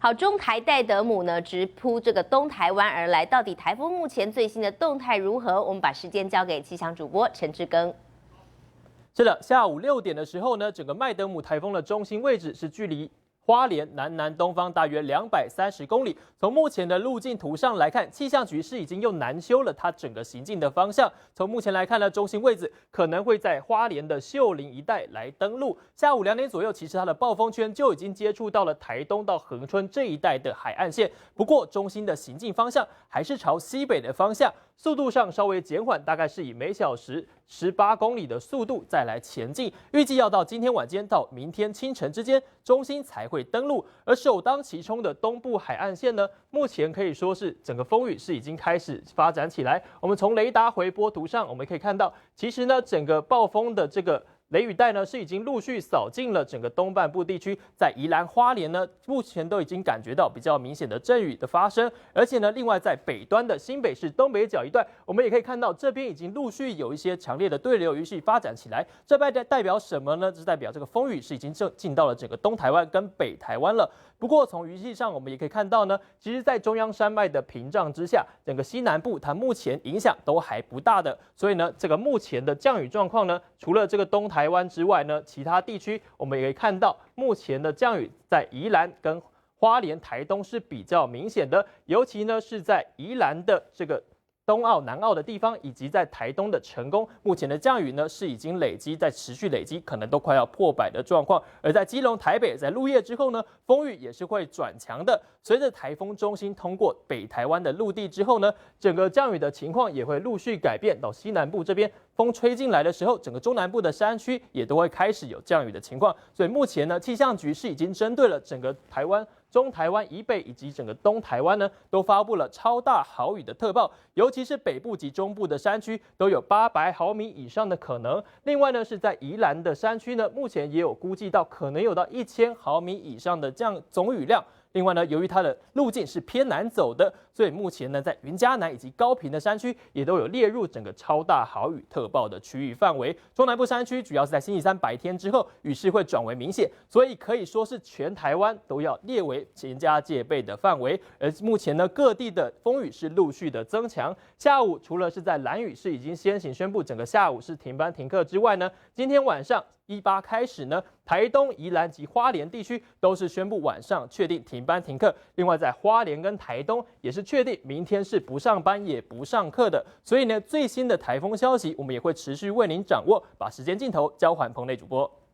好，中台戴德姆呢直扑这个东台湾而来，到底台风目前最新的动态如何？我们把时间交给气象主播陈志庚。是的，下午6点的时候呢，整个麦德姆台风的中心位置是距离花莲南东方大约230公里。从目前的路径图上来看，气象局是已经又南修了它整个行进的方向。从目前来看呢，中心位置可能会在花莲的秀林一带来登陆。下午2点左右，其实它的暴风圈就已经接触到了台东到恒春这一带的海岸线。不过，中心的行进方向还是朝西北的方向。速度上稍微减缓，大概是以每小时18公里的速度再来前进。预计要到今天晚间到明天清晨之间，中心才会登陆。而首当其冲的东部海岸线呢，目前可以说是整个风雨是已经开始发展起来。我们从雷达回波图上，我们可以看到，其实呢，整个暴风的这个雷雨带呢是已经陆续扫进了整个东半部地区，在宜兰花莲呢，目前都已经感觉到比较明显的阵雨的发生，而且呢，另外在北端的新北市东北角一段，我们也可以看到这边已经陆续有一些强烈的对流雨系发展起来，这代表什么呢？这代表这个风雨是已经进到了整个东台湾跟北台湾了。不过从雨系上，我们也可以看到呢，其实在中央山脉的屏障之下，整个西南部它目前影响都还不大的，所以呢，这个目前的降雨状况呢，除了这个东台湾之外呢，其他地区我们也可以看到，目前的降雨在宜兰跟花莲、台东是比较明显的，尤其呢是在宜兰的这个东澳、南澳的地方，以及在台东的成功，目前的降雨呢是已经在持续累积，可能都快要破100的状况。而在基隆、台北，在入夜之后呢，风雨也是会转强的。随着台风中心通过北台湾的陆地之后呢，整个降雨的情况也会陆续改变到西南部这边。风吹进来的时候，整个中南部的山区也都会开始有降雨的情况。所以目前呢，气象局是已经针对了整个台湾、中台湾以北以及整个东台湾呢，都发布了超大豪雨的特报，尤其是北部及中部的山区都有800毫米以上的可能。另外呢，是在宜兰的山区呢，目前也有估计到可能有到1000毫米以上的总雨量。另外呢，由于它的路径是偏南走的，所以目前呢，在云嘉南以及高屏的山区也都有列入整个超大豪雨特报的区域范围。中南部山区主要是在星期三白天之后，雨势会转为明显，所以可以说是全台湾都要列为严加戒备的范围。而目前呢，各地的风雨是陆续的增强。下午除了是在兰屿是已经先行宣布整个下午是停班停课之外呢，今天晚上18开始呢，台东、宜兰及花莲地区都是宣布晚上确定停班停课。另外，在花莲跟台东也是确定明天是不上班也不上课的。所以呢，最新的台风消息我们也会持续为您掌握。把时间镜头交还棚内主播。